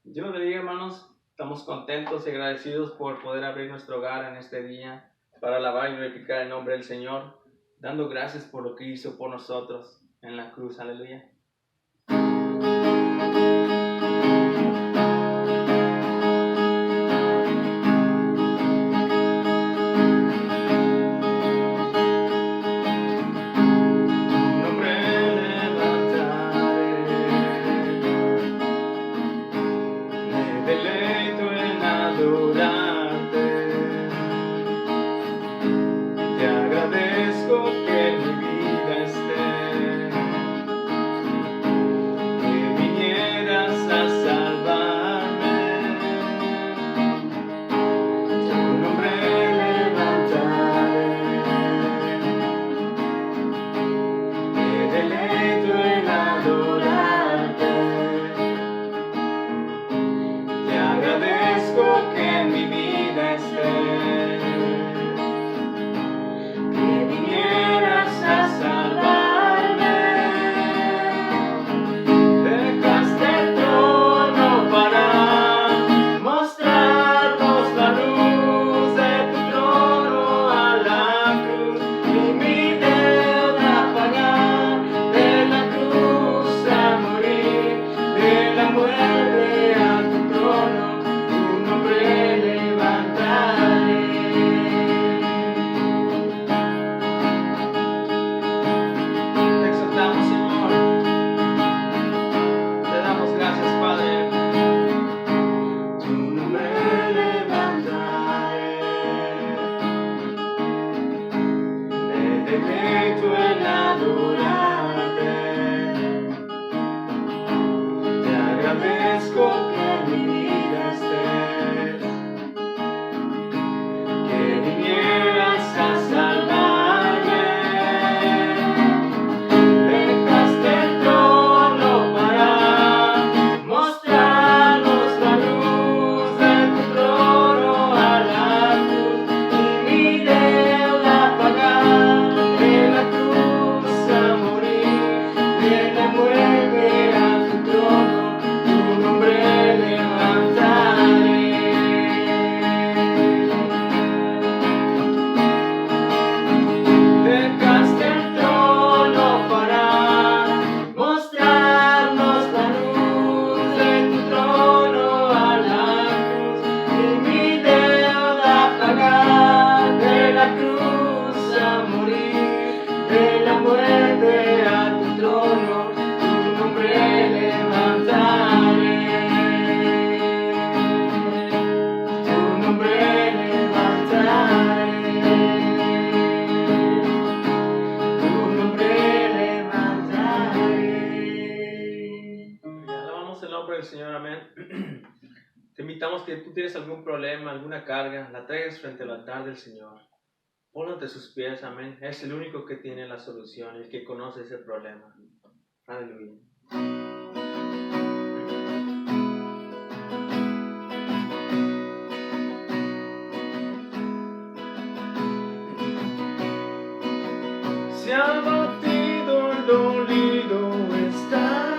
Dios le diga, hermanos, estamos contentos y agradecidos por poder abrir nuestro hogar en este día para alabar y glorificar el nombre del Señor, dando gracias por lo que hizo por nosotros en la cruz. Aleluya. Te invitamos que tú tienes algún problema, alguna carga, la traigas frente al altar del Señor. Ponlo ante sus pies, amén. Es el único que tiene la solución, el que conoce ese problema. Aleluya. Se ha batido el dolido estás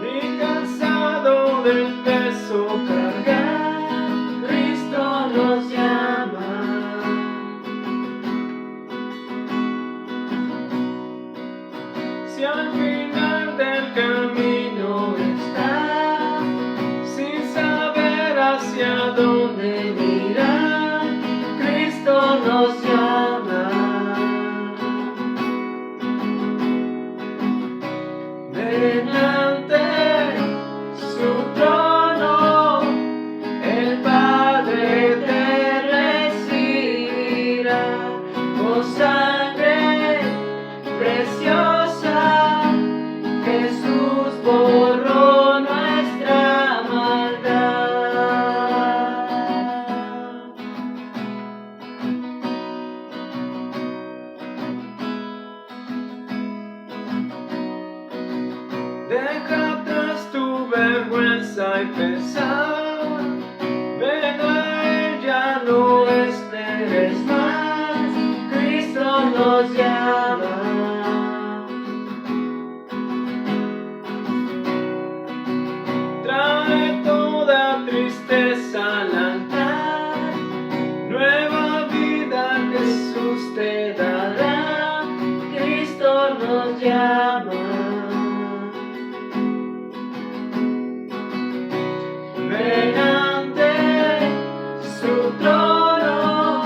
y cansado del peso cargar, Cristo nos llama. Si al final del camino estás sin saber hacia dónde mirar, Cristo nos llama. Delante su trono, el Padre te recibirá con sangre preciosa. Jesús borró nuestra maldad. Deja atrás tu vergüenza y pesar, ven a Él, ya no esperes más, Cristo nos llama. Trae llama. Ven ante su trono,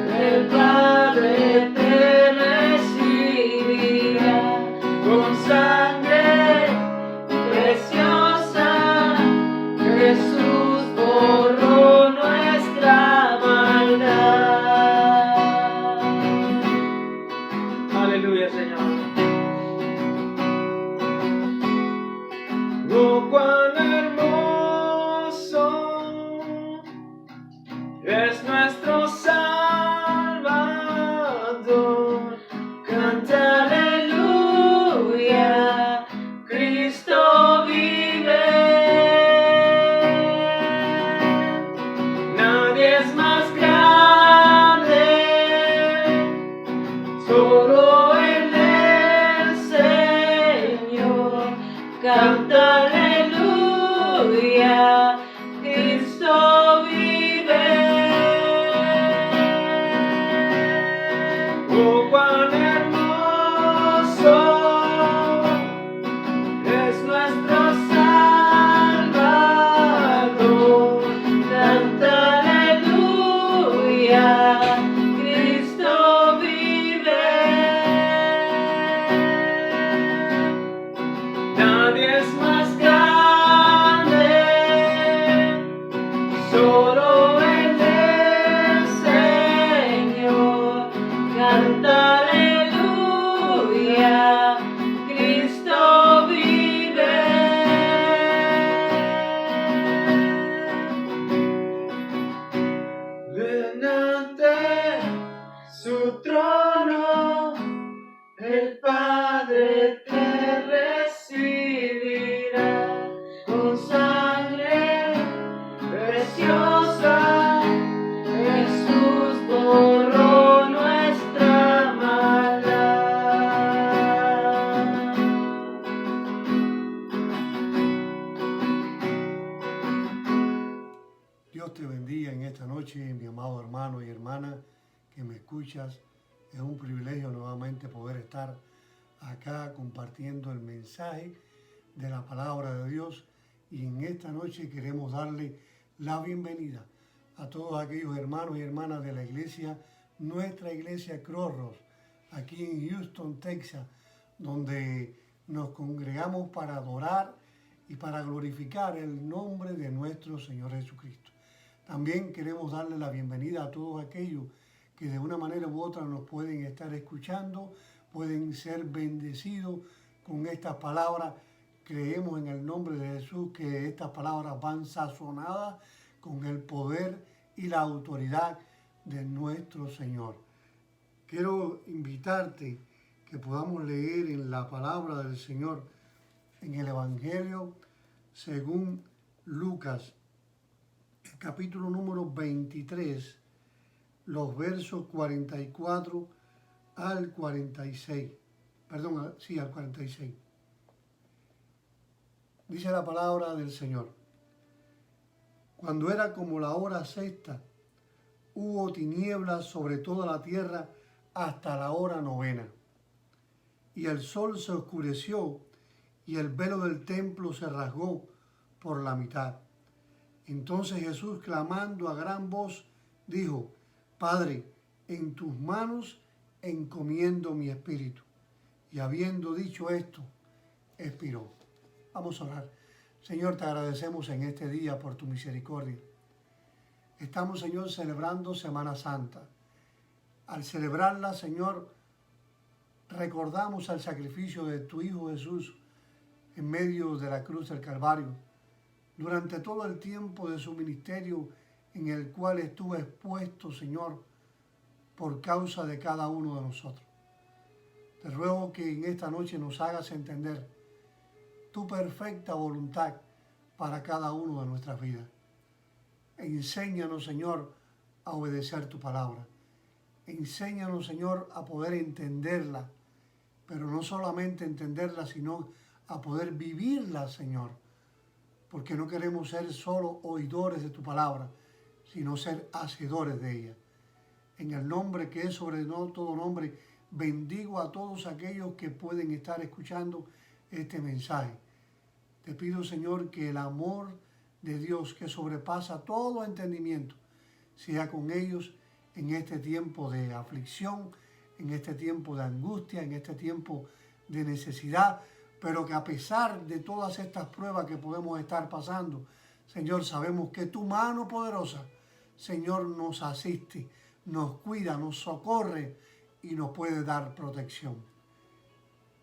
el Padre te recibirá con sangre preciosa. Jesús borró nuestra maldad. Aleluya, Señor. Oh, cuán hermoso es nuestro Salvador. Canta aleluya, Cristo vive. Nadie es más grande, solo en el Señor. Canta aleluya, Cristo vive. Oh, cuán hermoso es nuestro Salvador. Canta aleluya, Cristo vive. Nadie es más grande, solo en el Señor. Canta aleluya, Cristo vive. Ven ante su trono, el Padre te recibirá con sangre preciosa. Jesús borró nuestra maldad. Dios te bendiga en esta noche, mi amado hermano y hermana que me escuchas. Es un privilegio nuevamente poder estar acá compartiendo el mensaje de la palabra de Dios, y en esta noche queremos darle la bienvenida a todos aquellos hermanos y hermanas de la iglesia, nuestra iglesia Crossroads, aquí en Houston, Texas, donde nos congregamos para adorar y para glorificar el nombre de nuestro Señor Jesucristo. También queremos darle la bienvenida a todos aquellos que de una manera u otra nos pueden estar escuchando, pueden ser bendecidos con estas palabras. Creemos en el nombre de Jesús que estas palabras van sazonadas con el poder y la autoridad de nuestro Señor. Quiero invitarte que podamos leer en la palabra del Señor, en el Evangelio según Lucas, el capítulo número 23, los versos 44 al 46. Perdón, sí, al 46. Dice la palabra del Señor: cuando era como la hora sexta, hubo tinieblas sobre toda la tierra hasta la hora novena. Y el sol se oscureció y el velo del templo se rasgó por la mitad. Entonces Jesús, clamando a gran voz, dijo: Padre, en tus manos encomiendo mi espíritu. Y habiendo dicho esto, expiró. Vamos a orar. Señor, te agradecemos en este día por tu misericordia. Estamos, Señor, celebrando Semana Santa. Al celebrarla, Señor, recordamos el sacrificio de tu Hijo Jesús en medio de la cruz del Calvario, durante todo el tiempo de su ministerio en el cual estuvo expuesto, Señor, por causa de cada uno de nosotros. Te ruego que en esta noche nos hagas entender tu perfecta voluntad para cada uno de nuestras vidas. Enséñanos, Señor, a obedecer tu palabra. Enséñanos, Señor, a poder entenderla, pero no solamente entenderla, sino a poder vivirla, Señor, porque no queremos ser solo oidores de tu palabra, sino ser hacedores de ella. En el nombre que es sobre todo nombre bendigo a todos aquellos que pueden estar escuchando este mensaje. Te pido, Señor, que el amor de Dios que sobrepasa todo entendimiento sea con ellos en este tiempo de aflicción, en este tiempo de angustia, en este tiempo de necesidad, pero que a pesar de todas estas pruebas que podemos estar pasando, Señor, sabemos que tu mano poderosa, Señor, nos asiste, nos cuida, nos socorre y nos puede dar protección.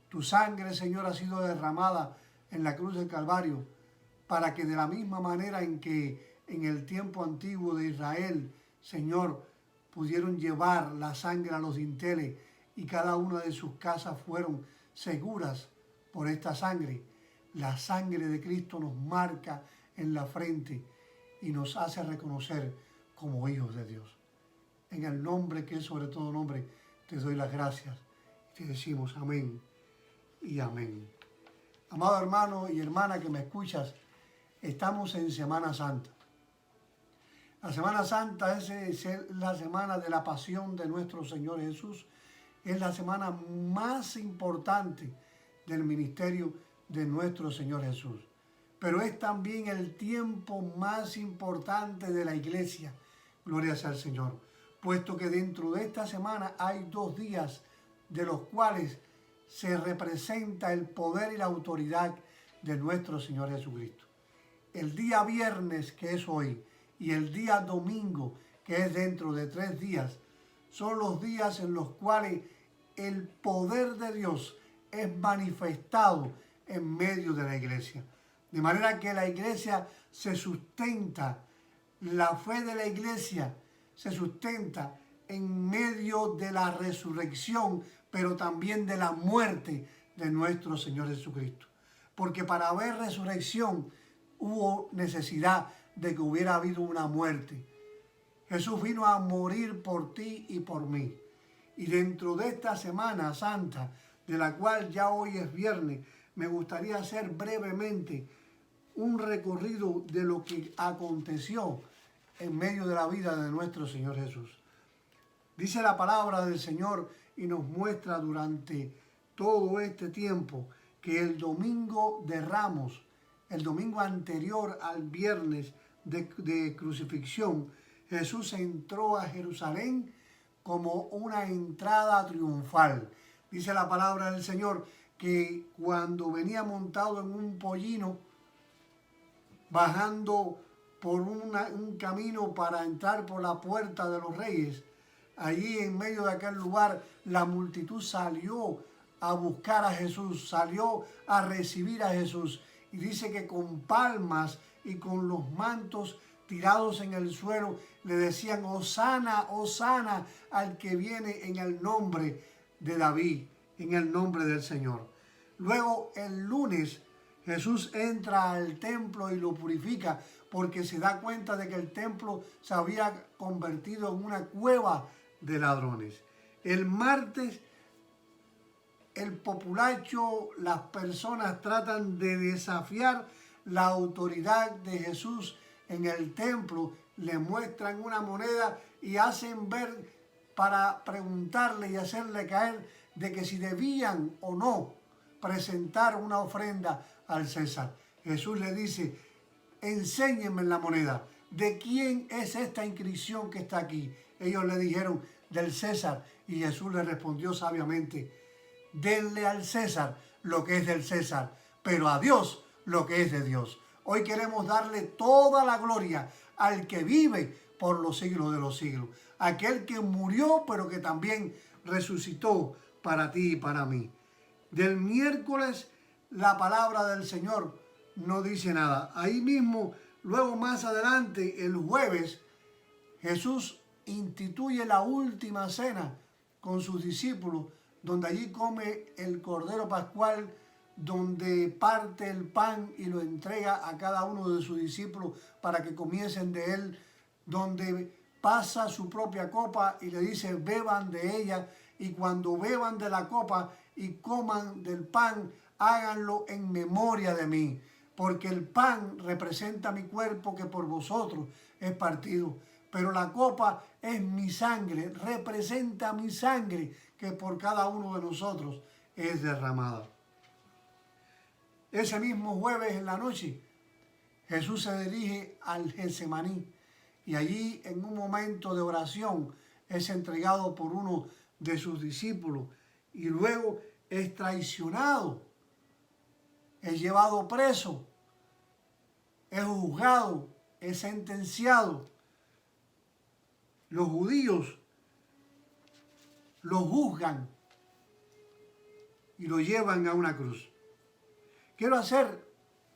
Tu sangre, Señor, ha sido derramada en la cruz del Calvario para que de la misma manera en que en el tiempo antiguo de Israel, Señor, pudieron llevar la sangre a los dinteles y cada una de sus casas fueron seguras por esta sangre. La sangre de Cristo nos marca en la frente y nos hace reconocer como hijos de Dios. En el nombre que es sobre todo nombre, te doy las gracias. Te decimos amén y amén. Amado hermano y hermana que me escuchas, estamos en Semana Santa. La Semana Santa es la semana de la pasión de nuestro Señor Jesús. Es la semana más importante del ministerio de nuestro Señor Jesús. Pero es también el tiempo más importante de la iglesia. Gloria sea al Señor. Puesto que dentro de esta semana hay 2 días de los cuales se representa el poder y la autoridad de nuestro Señor Jesucristo. El día viernes, que es hoy, y el día domingo, que es dentro de 3 días, son los días en los cuales el poder de Dios es manifestado en medio de la iglesia. De manera que la iglesia se sustenta, la fe de la iglesia se sustenta en medio de la resurrección, pero también de la muerte de nuestro Señor Jesucristo. Porque para haber resurrección hubo necesidad de que hubiera habido una muerte. Jesús vino a morir por ti y por mí. Y dentro de esta Semana Santa, de la cual ya hoy es viernes, me gustaría hacer brevemente un recorrido de lo que aconteció en medio de la vida de nuestro Señor Jesús. Dice la palabra del Señor y nos muestra durante todo este tiempo que el domingo de Ramos, el domingo anterior al viernes de crucifixión, Jesús entró a Jerusalén como una entrada triunfal. Dice la palabra del Señor que cuando venía montado en un pollino, bajando por un camino para entrar por la puerta de los reyes, allí en medio de aquel lugar, la multitud salió a buscar a Jesús, salió a recibir a Jesús. Y dice que con palmas y con los mantos tirados en el suelo, le decían, Hosana, Hosana, al que viene en el nombre de David, en el nombre del Señor. Luego, el lunes, Jesús entra al templo y lo purifica, porque se da cuenta de que el templo se había convertido en una cueva de ladrones. El martes, el populacho, las personas tratan de desafiar la autoridad de Jesús en el templo, le muestran una moneda y hacen ver para preguntarle y hacerle caer de que si debían o no presentar una ofrenda al César. Jesús le dice, enséñenme la moneda, ¿de quién es esta inscripción que está aquí? Ellos le dijeron, del César, y Jesús le respondió sabiamente, denle al César lo que es del César, pero a Dios lo que es de Dios. Hoy queremos darle toda la gloria al que vive por los siglos de los siglos, aquel que murió pero que también resucitó para ti y para mí. Del miércoles la palabra del Señor no dice nada. Ahí mismo, luego más adelante, el jueves, Jesús instituye la última cena con sus discípulos, donde allí come el Cordero Pascual, donde parte el pan y lo entrega a cada uno de sus discípulos para que comiesen de él, donde pasa su propia copa y le dice, beban de ella, y cuando beban de la copa y coman del pan, háganlo en memoria de mí, porque el pan representa mi cuerpo que por vosotros es partido, pero la copa es mi sangre, representa mi sangre que por cada uno de nosotros es derramada. Ese mismo jueves en la noche, Jesús se dirige al Getsemaní y allí en un momento de oración es entregado por uno de sus discípulos y luego es traicionado, es llevado preso, es juzgado, es sentenciado. Los judíos lo juzgan y lo llevan a una cruz. Quiero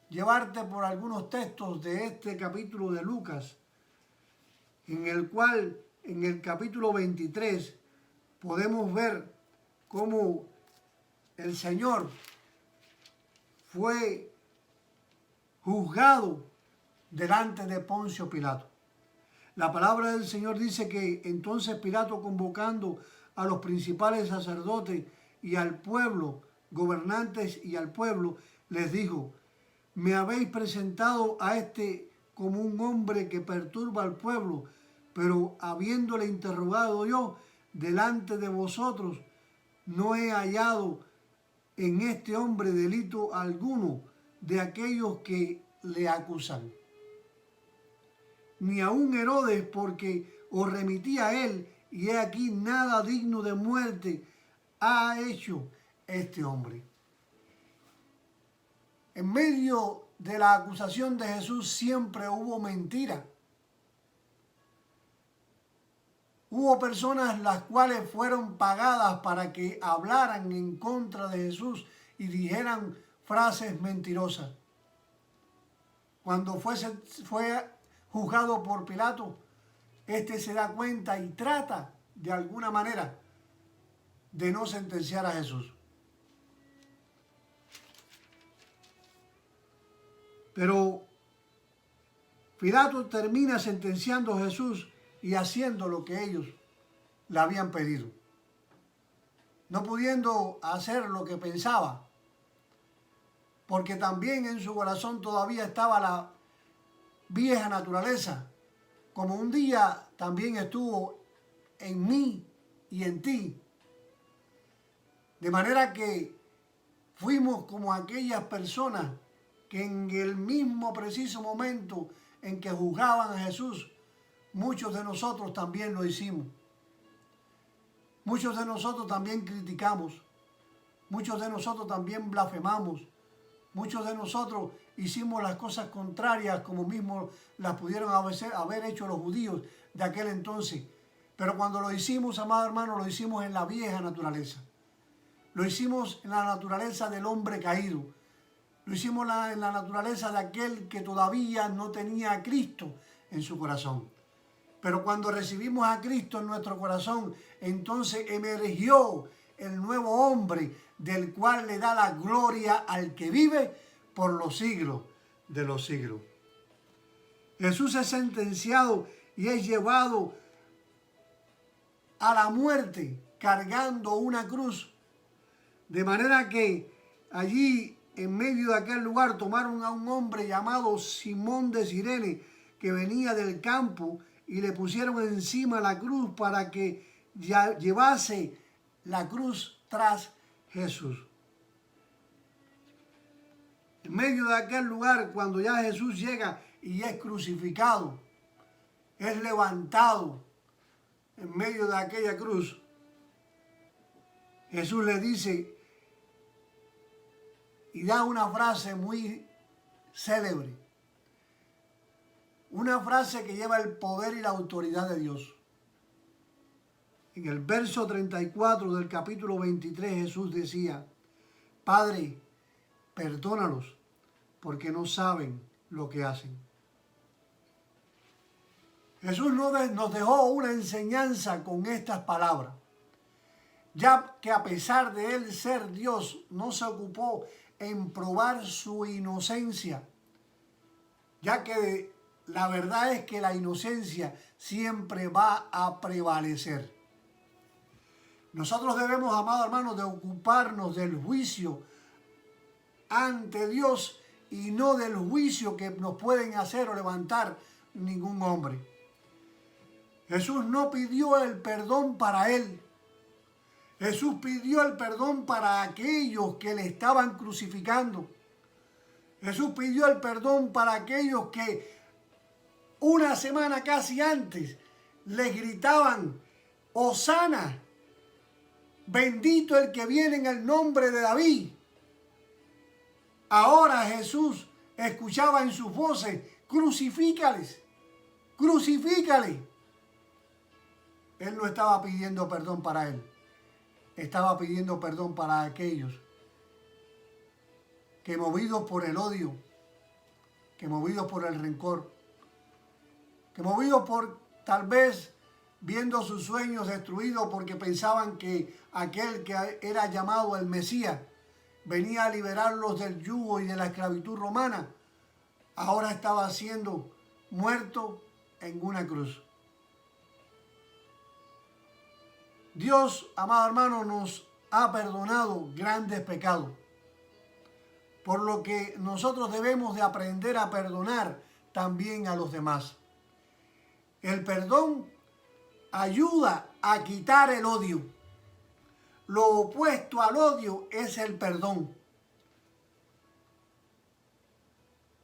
llevarte por algunos textos de este capítulo de Lucas, en el cual en el capítulo 23 podemos ver cómo el Señor fue juzgado delante de Poncio Pilato. La palabra del Señor dice que entonces Pilato, convocando a los principales sacerdotes y al pueblo, gobernantes y al pueblo, les dijo: me habéis presentado a este como un hombre que perturba al pueblo, pero habiéndole interrogado yo delante de vosotros, no he hallado en este hombre delito alguno de aquellos que le acusan. Ni aun Herodes, porque os remití a él, y he aquí nada digno de muerte ha hecho este hombre. En medio de la acusación de Jesús siempre hubo mentira. Hubo personas las cuales fueron pagadas para que hablaran en contra de Jesús y dijeran frases mentirosas. Cuando fue juzgado por Pilato, este se da cuenta y trata de alguna manera de no sentenciar a Jesús. Pero Pilato termina sentenciando a Jesús y haciendo lo que ellos le habían pedido. No pudiendo hacer lo que pensaba, porque también en su corazón todavía estaba la vieja naturaleza, como un día también estuvo en mí y en ti. De manera que fuimos como aquellas personas que en el mismo preciso momento en que juzgaban a Jesús, muchos de nosotros también lo hicimos. Muchos de nosotros también criticamos. Muchos de nosotros también blasfemamos. Muchos de nosotros hicimos las cosas contrarias como mismo las pudieron haber hecho los judíos de aquel entonces. Pero cuando lo hicimos, amado hermano, lo hicimos en la vieja naturaleza. Lo hicimos en la naturaleza del hombre caído. Lo hicimos en la naturaleza de aquel que todavía no tenía a Cristo en su corazón. Pero cuando recibimos a Cristo en nuestro corazón, entonces emergió el nuevo hombre, del cual le da la gloria al que vive por los siglos de los siglos. Jesús es sentenciado y es llevado a la muerte cargando una cruz. De manera que allí, en medio de aquel lugar, tomaron a un hombre llamado Simón de Cirene, que venía del campo, y le pusieron encima la cruz para que llevase la cruz tras Jesús. En medio de aquel lugar, cuando ya Jesús llega y es crucificado, es levantado en medio de aquella cruz, Jesús le dice y da una frase muy célebre, una frase que lleva el poder y la autoridad de Dios. En el verso 34 del capítulo 23 Jesús decía: Padre, perdónalos, porque no saben lo que hacen. Jesús nos dejó una enseñanza con estas palabras, ya que a pesar de él ser Dios, no se ocupó en probar su inocencia, ya que la verdad es que la inocencia siempre va a prevalecer. Nosotros debemos, amados hermanos, de ocuparnos del juicio ante Dios y no del juicio que nos pueden hacer o levantar ningún hombre. Jesús no pidió el perdón para él. Jesús pidió el perdón para aquellos que le estaban crucificando. Jesús pidió el perdón para aquellos que una semana casi antes les gritaban: Hosana, bendito el que viene en el nombre de David. Ahora Jesús escuchaba en sus voces: crucifícales, crucifícales. Él no estaba pidiendo perdón para él, estaba pidiendo perdón para aquellos que, movidos por el odio, que movidos por el rencor, que movidos por tal vez viendo sus sueños destruidos porque pensaban que aquel que era llamado el Mesías venía a liberarlos del yugo y de la esclavitud romana, ahora estaba siendo muerto en una cruz. Dios, amado hermano, nos ha perdonado grandes pecados, por lo que nosotros debemos de aprender a perdonar también a los demás. El perdón ayuda a quitar el odio. Lo opuesto al odio es el perdón.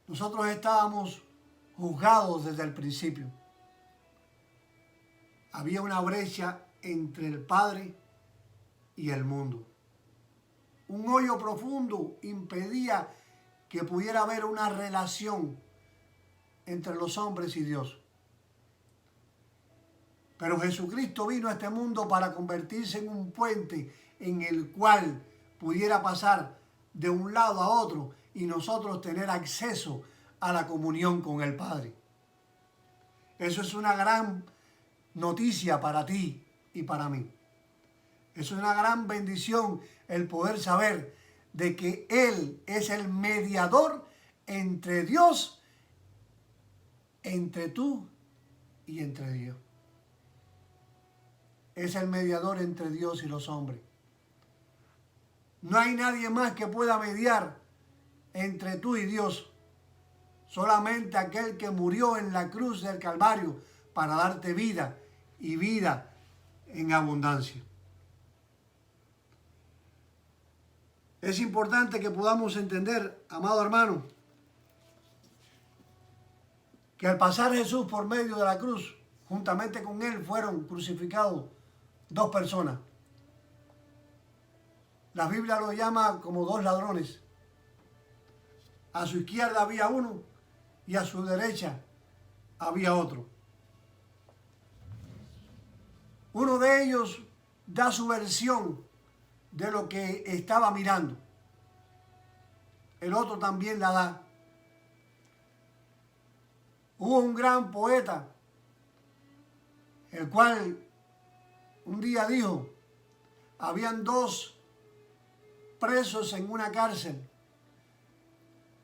Nosotros estábamos juzgados desde el principio. Había una brecha entre el Padre y el mundo. Un hoyo profundo impedía que pudiera haber una relación entre los hombres y Dios. Pero Jesucristo vino a este mundo para convertirse en un puente en el cual pudiera pasar de un lado a otro y nosotros tener acceso a la comunión con el Padre. Eso es una gran noticia para ti y para mí. Es una gran bendición el poder saber de que Él es el mediador entre Dios, entre tú y entre Dios. Es el mediador entre Dios y los hombres. No hay nadie más que pueda mediar entre tú y Dios. Solamente aquel que murió en la cruz del Calvario para darte vida y vida en abundancia. Es importante que podamos entender, amado hermano, que al pasar Jesús por medio de la cruz, juntamente con Él fueron crucificados dos personas. La Biblia lo llama como dos ladrones. A su izquierda había uno y a su derecha había otro. Uno de ellos da su versión de lo que estaba mirando. El otro también la da. Hubo un gran poeta, el cual un día dijo: habían dos presos en una cárcel,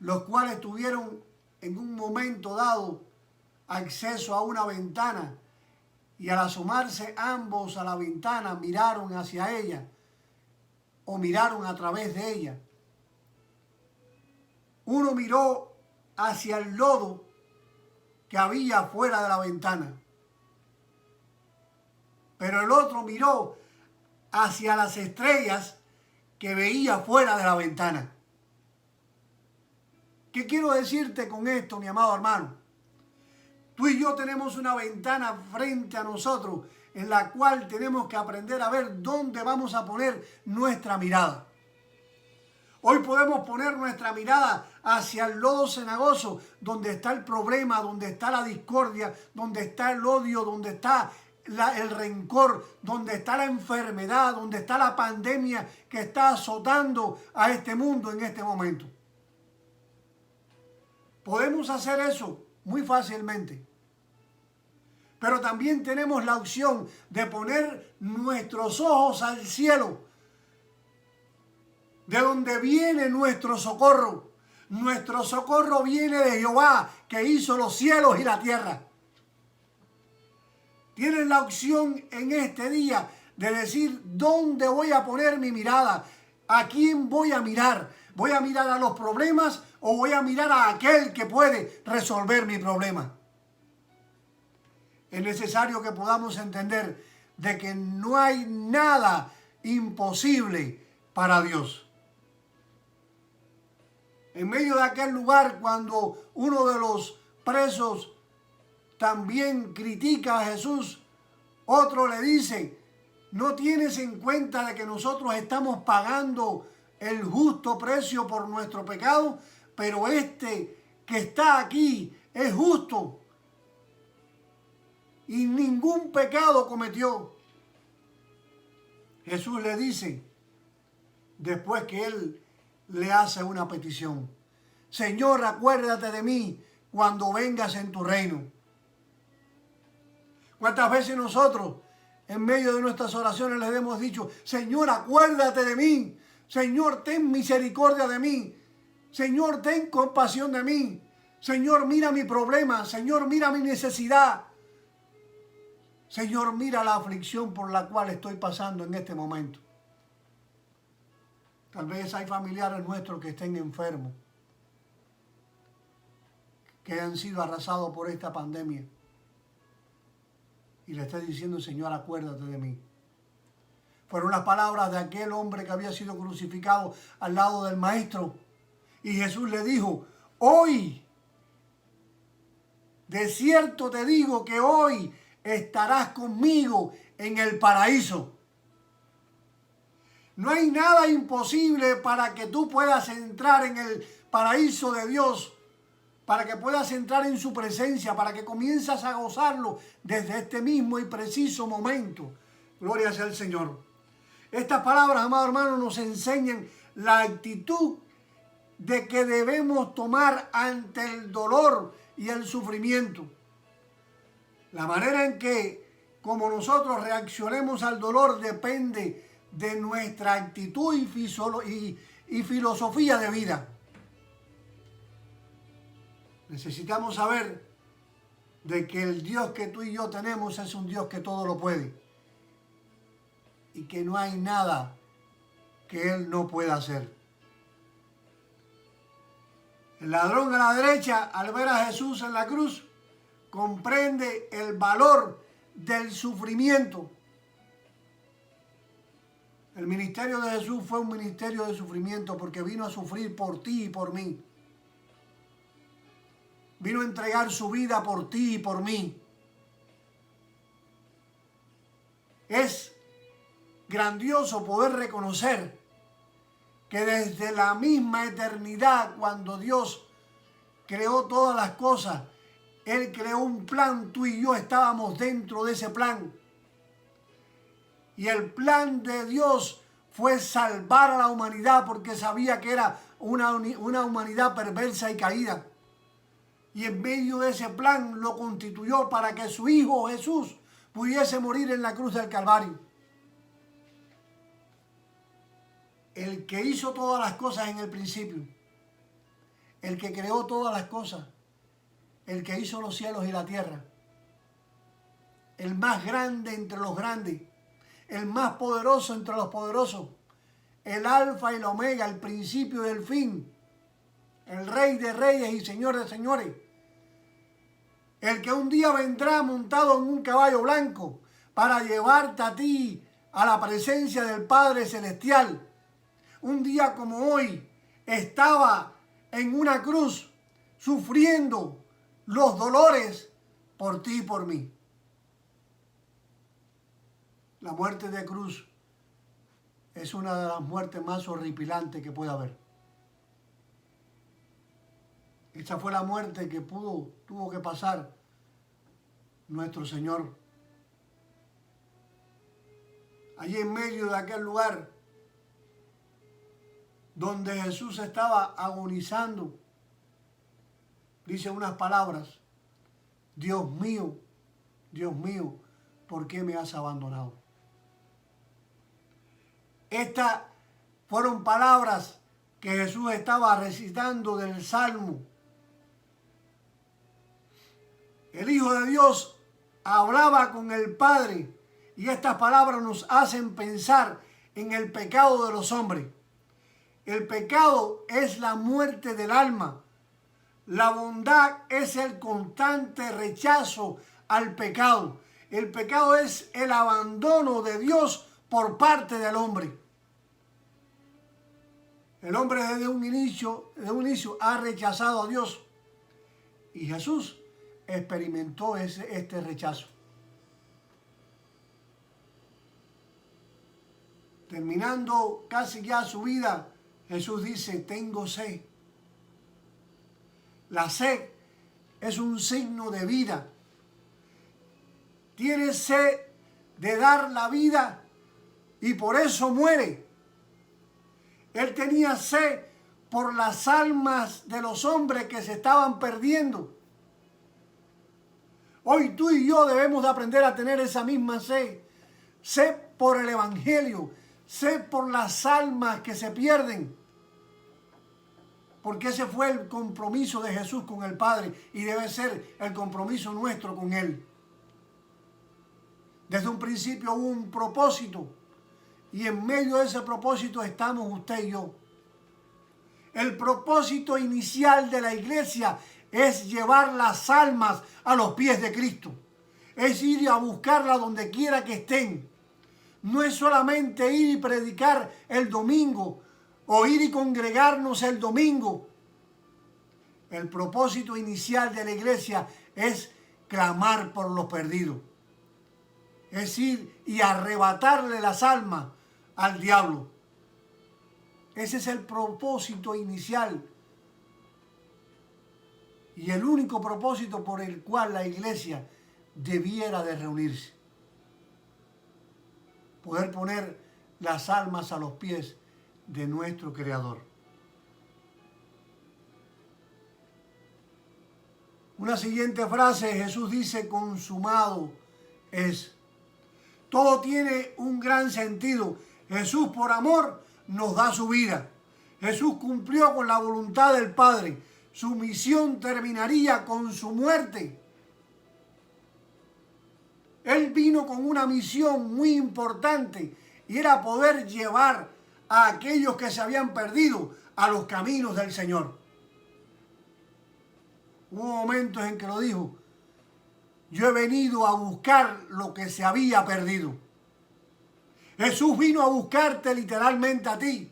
los cuales tuvieron en un momento dado acceso a una ventana, y al asomarse ambos a la ventana miraron hacia ella o miraron a través de ella. Uno miró hacia el lodo que había fuera de la ventana, pero el otro miró hacia las estrellas que veía fuera de la ventana. ¿Qué quiero decirte con esto, mi amado hermano? Tú y yo tenemos una ventana frente a nosotros en la cual tenemos que aprender a ver dónde vamos a poner nuestra mirada. Hoy podemos poner nuestra mirada hacia el lodo cenagoso, donde está el problema, donde está la discordia, donde está el odio, donde está el rencor, donde está la enfermedad, donde está la pandemia que está azotando a este mundo en este momento. Podemos hacer eso muy fácilmente. Pero también tenemos la opción de poner nuestros ojos al cielo, de donde viene nuestro socorro. Nuestro socorro viene de Jehová, que hizo los cielos y la tierra. Tienes la opción en este día de decir: ¿dónde voy a poner mi mirada? ¿A quién voy a mirar? ¿Voy a mirar a los problemas o voy a mirar a aquel que puede resolver mi problema? Es necesario que podamos entender de que no hay nada imposible para Dios. En medio de aquel lugar, cuando uno de los presos también critica a Jesús, otro le dice: ¿no tienes en cuenta de que nosotros estamos pagando el justo precio por nuestro pecado? Pero este que está aquí es justo y ningún pecado cometió. Jesús le dice, después que él le hace una petición: Señor, acuérdate de mí cuando vengas en tu reino. ¿Cuántas veces nosotros en medio de nuestras oraciones les hemos dicho: Señor, acuérdate de mí, Señor, ten misericordia de mí, Señor, ten compasión de mí, Señor, mira mi problema, Señor, mira mi necesidad, Señor, mira la aflicción por la cual estoy pasando en este momento? Tal vez hay familiares nuestros que estén enfermos, que han sido arrasados por esta pandemia, y le está diciendo: Señor, acuérdate de mí. Fueron las palabras de aquel hombre que había sido crucificado al lado del Maestro. Y Jesús le dijo: hoy, de cierto te digo que hoy estarás conmigo en el paraíso. No hay nada imposible para que tú puedas entrar en el paraíso de Dios, para que puedas entrar en su presencia, para que comiences a gozarlo desde este mismo y preciso momento. Gloria sea al Señor. Estas palabras, amados hermanos, nos enseñan la actitud de que debemos tomar ante el dolor y el sufrimiento. La manera en que, como nosotros reaccionemos al dolor, depende de nuestra actitud y filosofía de vida. Necesitamos saber de que el Dios que tú y yo tenemos es un Dios que todo lo puede y que no hay nada que Él no pueda hacer. El ladrón a la derecha, al ver a Jesús en la cruz, comprende el valor del sufrimiento. El ministerio de Jesús fue un ministerio de sufrimiento porque vino a sufrir por ti y por mí. Vino a entregar su vida por ti y por mí. Es grandioso poder reconocer que desde la misma eternidad, cuando Dios creó todas las cosas, Él creó un plan, tú y yo estábamos dentro de ese plan. Y el plan de Dios fue salvar a la humanidad porque sabía que era una humanidad perversa y caída. Y en medio de ese plan lo constituyó para que su Hijo Jesús pudiese morir en la cruz del Calvario. El que hizo todas las cosas en el principio, el que creó todas las cosas, el que hizo los cielos y la tierra, el más grande entre los grandes, el más poderoso entre los poderosos, el alfa y el omega, el principio y el fin, el rey de reyes y señor de señores, el que un día vendrá montado en un caballo blanco para llevarte a ti a la presencia del Padre Celestial. Un día como hoy estaba en una cruz sufriendo los dolores por ti y por mí. La muerte de cruz es una de las muertes más horripilantes que puede haber. Esta fue la muerte que tuvo que pasar nuestro Señor. Allí en medio de aquel lugar donde Jesús estaba agonizando, dice unas palabras: Dios mío, ¿por qué me has abandonado? Estas fueron palabras que Jesús estaba recitando del Salmo. El Hijo de Dios hablaba con el Padre y estas palabras nos hacen pensar en el pecado de los hombres. El pecado es la muerte del alma. La bondad es el constante rechazo al pecado. El pecado es el abandono de Dios por parte del hombre. El hombre desde un inicio ha rechazado a Dios y Jesús experimentó este rechazo. Terminando casi ya su vida, Jesús dice, tengo sed. La sed es un signo de vida. Tiene sed de dar la vida y por eso muere. Él tenía sed por las almas de los hombres que se estaban perdiendo. Hoy tú y yo debemos de aprender a tener esa misma sed. Sed por el Evangelio, sed por las almas que se pierden. Porque ese fue el compromiso de Jesús con el Padre y debe ser el compromiso nuestro con Él. Desde un principio hubo un propósito y en medio de ese propósito estamos usted y yo. El propósito inicial de la iglesia es llevar las almas a los pies de Cristo. Es ir a buscarlas donde quiera que estén. No es solamente ir y predicar el domingo o ir y congregarnos el domingo. El propósito inicial de la iglesia es clamar por los perdidos. Es ir y arrebatarle las almas al diablo. Ese es el propósito inicial y el único propósito por el cual la iglesia debiera de reunirse. Poder poner las almas a los pies de nuestro Creador. Una siguiente frase, Jesús dice, consumado es. Todo tiene un gran sentido. Jesús por amor nos da su vida. Jesús cumplió con la voluntad del Padre. Su misión terminaría con su muerte. Él vino con una misión muy importante y era poder llevar a aquellos que se habían perdido a los caminos del Señor. Hubo momentos en que lo dijo, yo he venido a buscar lo que se había perdido. Jesús vino a buscarte literalmente a ti.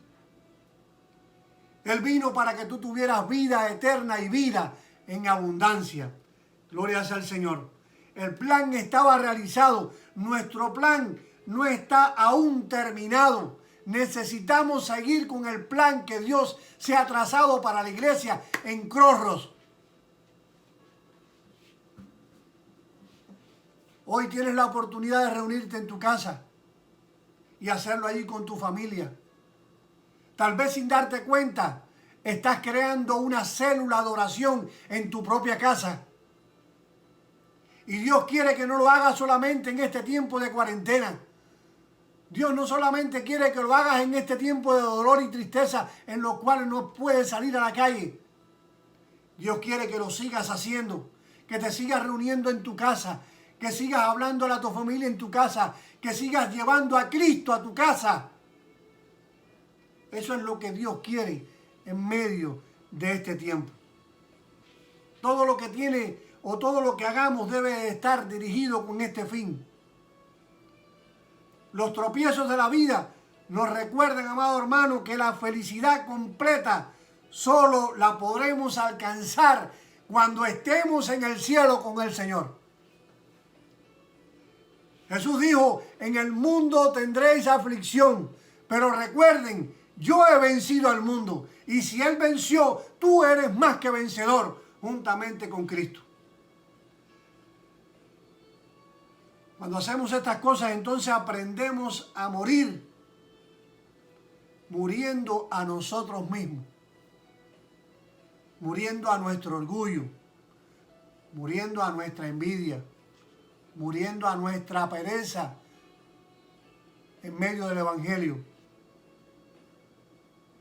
Él vino para que tú tuvieras vida eterna y vida en abundancia. Gloria sea al Señor. El plan estaba realizado. Nuestro plan no está aún terminado. Necesitamos seguir con el plan que Dios se ha trazado para la iglesia en Crossroads. Hoy tienes la oportunidad de reunirte en tu casa y hacerlo allí con tu familia. Tal vez sin darte cuenta, estás creando una célula de oración en tu propia casa. Y Dios quiere que no lo hagas solamente en este tiempo de cuarentena. Dios no solamente quiere que lo hagas en este tiempo de dolor y tristeza en los cuales no puedes salir a la calle. Dios quiere que lo sigas haciendo, que te sigas reuniendo en tu casa, que sigas hablándole a tu familia en tu casa, que sigas llevando a Cristo a tu casa. Eso es lo que Dios quiere en medio de este tiempo. Todo lo que tiene o todo lo que hagamos debe estar dirigido con este fin. Los tropiezos de la vida nos recuerdan, amado hermano, que la felicidad completa solo la podremos alcanzar cuando estemos en el cielo con el Señor. Jesús dijo, en el mundo tendréis aflicción, pero recuerden, yo he vencido al mundo, y si Él venció, tú eres más que vencedor, juntamente con Cristo. Cuando hacemos estas cosas, entonces aprendemos a morir, muriendo a nosotros mismos, muriendo a nuestro orgullo, muriendo a nuestra envidia, muriendo a nuestra pereza en medio del Evangelio,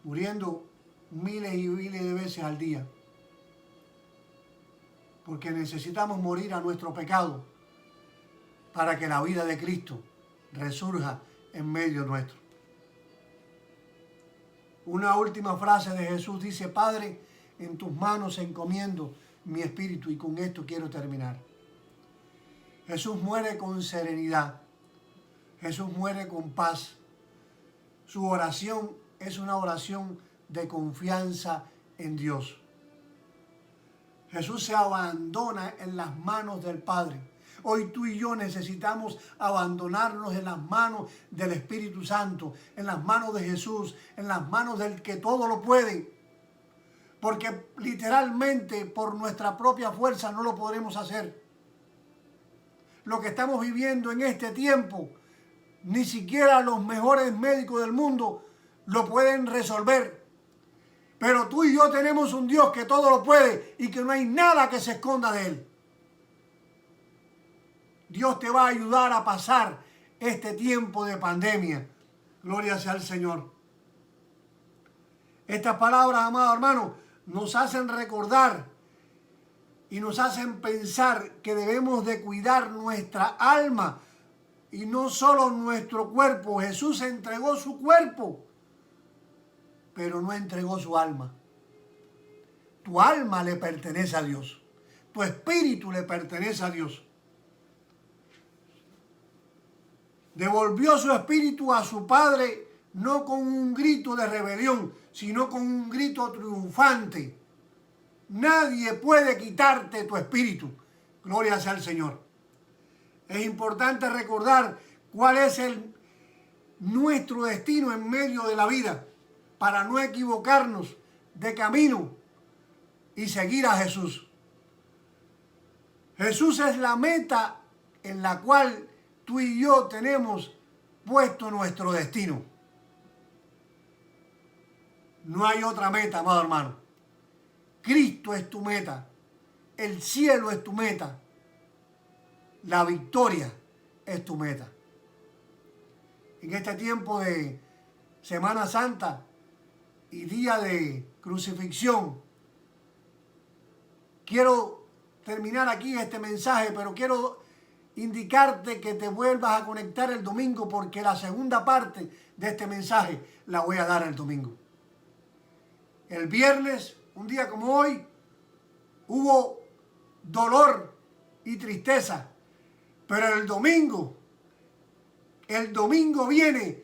muriendo miles y miles de veces al día, porque necesitamos morir a nuestro pecado para que la vida de Cristo resurja en medio nuestro. Una última frase de Jesús dice, Padre, en tus manos encomiendo mi espíritu, y con esto quiero terminar. Jesús muere con serenidad. Jesús muere con paz. Su oración es una oración de confianza en Dios. Jesús se abandona en las manos del Padre. Hoy tú y yo necesitamos abandonarnos en las manos del Espíritu Santo, en las manos de Jesús, en las manos del que todo lo puede. Porque literalmente por nuestra propia fuerza no lo podremos hacer. Lo que estamos viviendo en este tiempo, ni siquiera los mejores médicos del mundo lo pueden resolver. Pero tú y yo tenemos un Dios que todo lo puede y que no hay nada que se esconda de Él. Dios te va a ayudar a pasar este tiempo de pandemia. Gloria sea al Señor. Estas palabras, amados hermanos, nos hacen recordar y nos hacen pensar que debemos de cuidar nuestra alma y no solo nuestro cuerpo. Jesús entregó su cuerpo, pero no entregó su alma. Tu alma le pertenece a Dios. Tu espíritu le pertenece a Dios. Devolvió su espíritu a su Padre no con un grito de rebelión, sino con un grito triunfante. Nadie puede quitarte tu espíritu. Gloria sea al Señor. Es importante recordar cuál es nuestro destino en medio de la vida para no equivocarnos de camino y seguir a Jesús. Jesús es la meta en la cual tú y yo tenemos puesto nuestro destino. No hay otra meta, amado hermano. Cristo es tu meta. El cielo es tu meta. La victoria es tu meta. En este tiempo de Semana Santa y día de crucifixión, quiero terminar aquí este mensaje, pero quiero indicarte que te vuelvas a conectar el domingo, porque la segunda parte de este mensaje la voy a dar el domingo. El viernes, un día como hoy, hubo dolor y tristeza, pero el domingo viene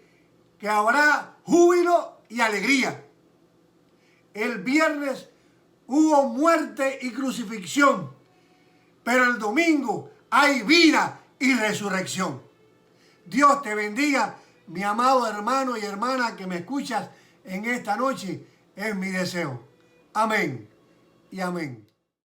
que habrá júbilo y alegría. El viernes hubo muerte y crucifixión, pero el domingo hay vida y resurrección. Dios te bendiga, mi amado hermano y hermana que me escuchas en esta noche, es mi deseo. Amén y amén.